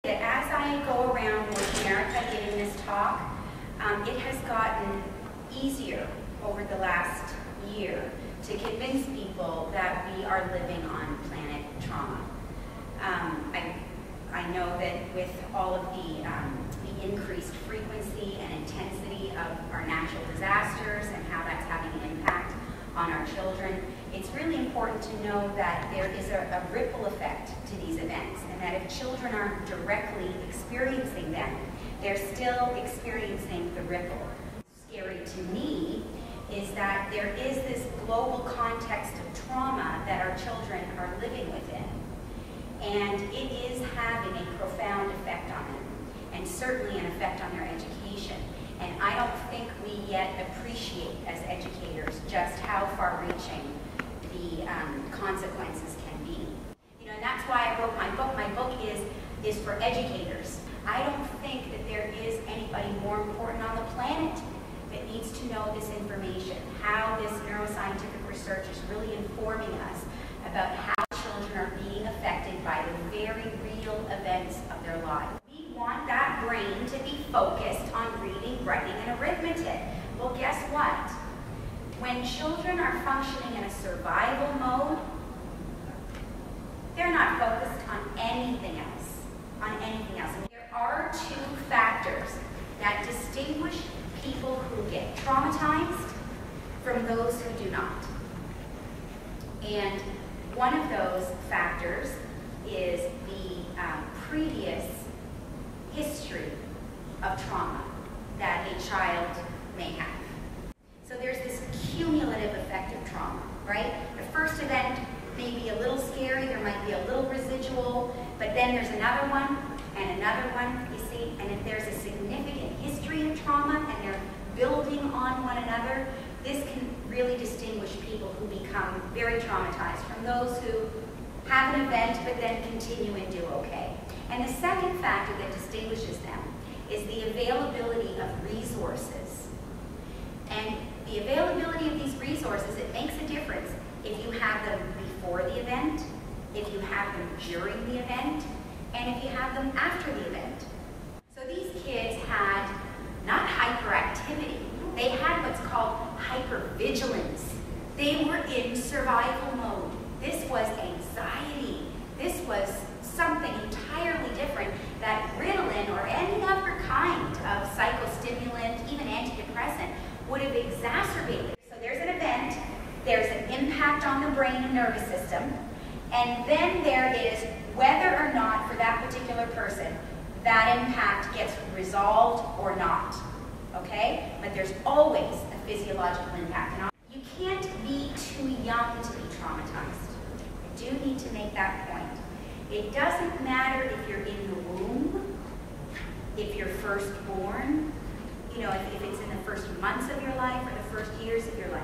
As I go around North America giving this talk, it has gotten easier over the last year to convince people that we are living on planet trauma. I know that with all of the increased frequency and intensity of our natural disasters and how that's having an impact on our children, it's really important to know that there is a ripple effect to these events, and that if children aren't directly experiencing them, they're still experiencing the ripple. Scary to me is that there is this global context of trauma that our children are living within, and it is having a profound effect on them, and certainly an effect on their education. And I don't think we yet appreciate as educators just how far-reaching the consequences can be. You know, and that's why I wrote my book. My book is for educators. I don't think that there is anybody more important on the planet that needs to know this information, how this neuroscientific research is really informing us about how children are being affected by the very real events of their lives. We want that brain to be focused on reading, writing, and arithmetic. Well, guess what? When children are functioning in a survival mode, they're not focused on anything else. And there are two factors that distinguish people who get traumatized from those who do not. And one of those factors is the previous history of trauma that a child may have. So there's this cumulative effect of trauma, right? The first event may be a little scary, there might be a little residual, but then there's another one, you see, and if there's a significant history of trauma and they're building on one another, this can really distinguish people who become very traumatized from those who have an event but then continue and do okay. And the second factor that distinguishes them is the availability of resources. And the availability of these resources, it makes a difference if you have them before the event, if you have them during the event, and if you have them after the event. So these kids had not hyperactivity, they had what's called hypervigilance. They were in survival mode. This was anxiety. This was something entirely different that Ritalin or any other kind of psychostimulant, even antidepressant, would have exacerbated. So there's an event, there's an impact on the brain and nervous system, and then there is whether or not for that particular person that impact gets resolved or not, okay? But there's always a physiological impact. And you can't be too young to be traumatized. I do need to make that point. It doesn't matter if you're in the womb, if you're firstborn, you know, if it's in the first months of your life or the first years of your life.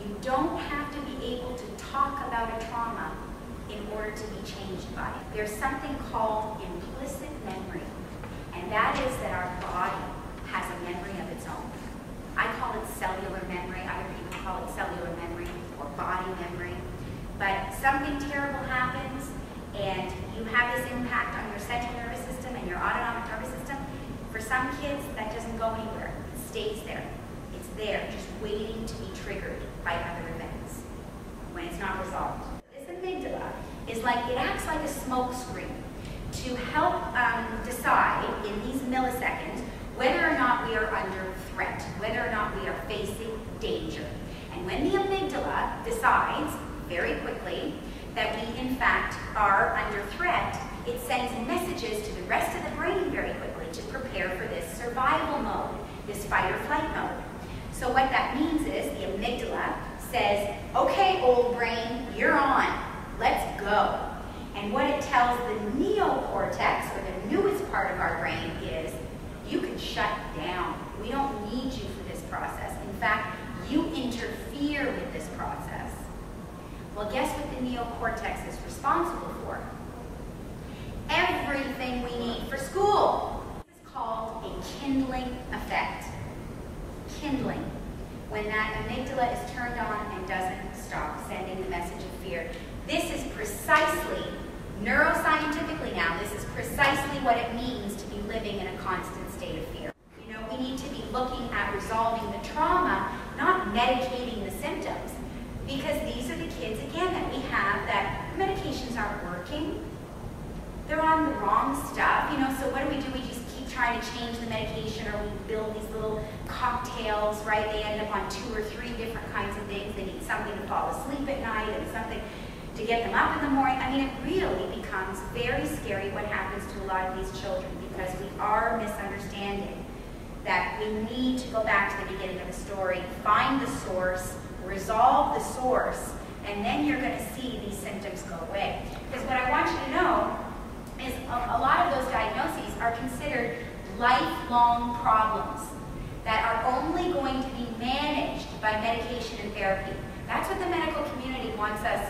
You don't have to be able to talk about a trauma in order to be changed by it. There's something called implicit memory, and that is that our body has a memory of its own. I call it cellular memory, other people call it cellular memory or body memory. But something terrible happens, and you have this impact on your central nervous system and your autonomic nervous system. For some kids, that doesn't go anywhere. It stays there. It's there, just waiting to be triggered by other events when it's not resolved. This amygdala is like, it acts like a smoke screen to help decide in these milliseconds whether or not we are under threat, whether or not we are facing danger. And when the amygdala decides very quickly that we in fact are under threat, it sends messages to the rest of the brain very quickly to prepare for this survival mode, this fight or flight mode. So what that means is the amygdala says, okay, old brain, you're on, let's go. And what it tells the neocortex, or the newest part of our brain, is you can shut down. We don't need you for this process. In fact, you interfere with this process. Well, guess what the neocortex is responsible for? Everything we need for school. This is called a kindling effect. Kindling. When that amygdala is turned on and doesn't stop sending the message of fear. This is precisely, neuroscientifically now, this is precisely what it means to be living in a constant state of fear. You know, we need to be looking at resolving the trauma, not medicating the symptoms. Because these are the kids, again, that we have that medications aren't working. They're on the wrong stuff, you know, so what do? We just keep trying to change the medication, or we build these little cocktails, right? They end up on 2 or 3 different kinds of things. They need something to fall asleep at night and something to get them up in the morning. I mean, it really becomes very scary what happens to a lot of these children, because we are misunderstanding that we need to go back to the beginning of the story, find the source, resolve the source, and then you're going to see these symptoms go away. Because what I want you to know is a lot of those diagnoses are considered lifelong problems that are only going to be managed by medication and therapy. That's what the medical community wants us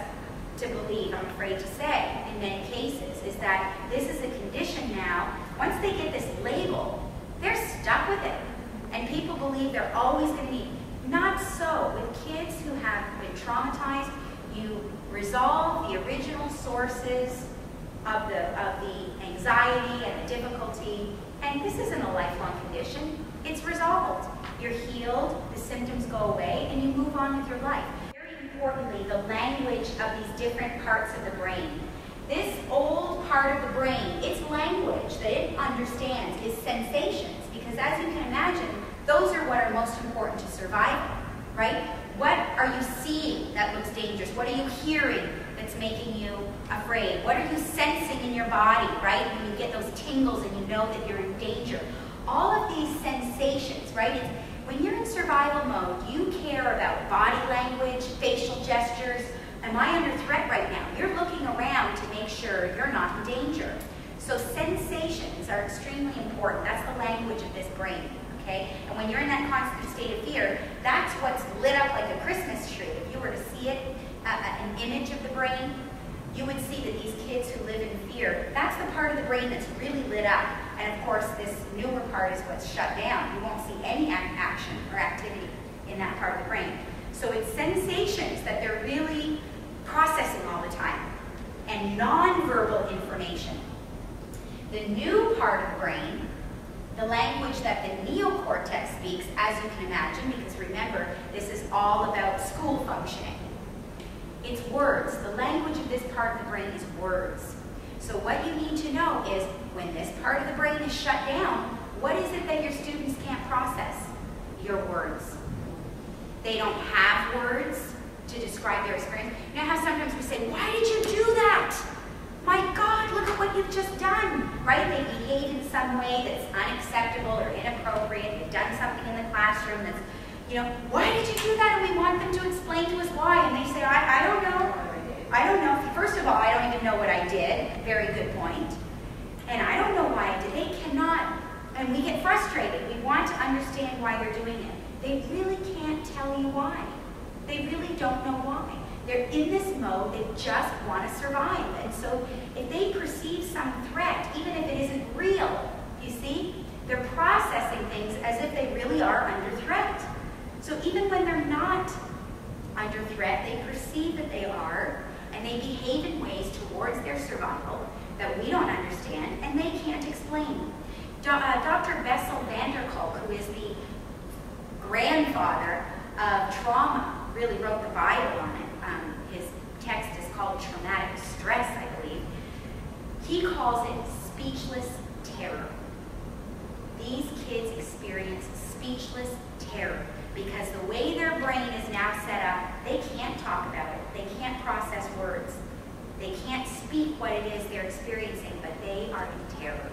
to believe, I'm afraid to say, in many cases, is that this is a condition now. Once they get this label, they're stuck with it. And people believe they're always going to be. Not so. With kids who have been traumatized, you resolve the original sources of the anxiety and the difficulty, and this isn't a lifelong condition. It's resolved. You're healed, the symptoms go away, and you move on with your life. Very importantly, the language of these different parts of the brain. This old part of the brain, its language that it understands is sensations, because as you can imagine, those are what are most important to survival, right? What are you seeing that looks dangerous? What are you hearing that's making you afraid? What are you sensing in your body, right? When you get those tingles and you know that you're in danger. All of these sensations, right? When you're in survival mode, you care about body language, facial gestures. Am I under threat right now? You're looking around to make sure you're not in danger. So sensations are extremely important. That's the language of this brain. Okay? And when you're in that constant state of fear, that's what's lit up like a Christmas tree. If you were to see it, an image of the brain, you would see that these kids who live in fear, that's the part of the brain that's really lit up. And of course, this newer part is what's shut down. You won't see any action or activity in that part of the brain. So it's sensations that they're really processing all the time, and nonverbal information. The new part of the brain, the language that the neocortex speaks, as you can imagine, because remember, this is all about school functioning. It's words. The language of this part of the brain is words. So what you need to know is, when this part of the brain is shut down, what is it that your students can't process? Your words. They don't have words to describe their experience. You know how sometimes we say, why did you do that? My God, look at what you've just done, right? They behave in some way that's unacceptable or inappropriate. They've done something in the classroom that's, you know, why did you do that? And we want them to explain to us why. And they say, I don't know. I don't know. First of all, I don't even know what I did. Very good point. And I don't know why I did. They cannot, and we get frustrated. We want to understand why they're doing it. They really can't tell you why. They really don't know why. They're in this mode, they just want to survive. And so if they perceive some threat, even if it isn't real, you see, they're processing things as if they really are under threat. So even when they're not under threat, they perceive that they are, and they behave in ways towards their survival that we don't understand, and they can't explain. Dr. Bessel van der Kolk, who is the grandfather of trauma, really wrote the Bible on it. His text is called Traumatic Stress, I believe. He calls it speechless terror. These kids experience speechless terror because the way their brain is now set up, they can't talk about it. They can't process words. They can't speak what it is they're experiencing, but they are in terror.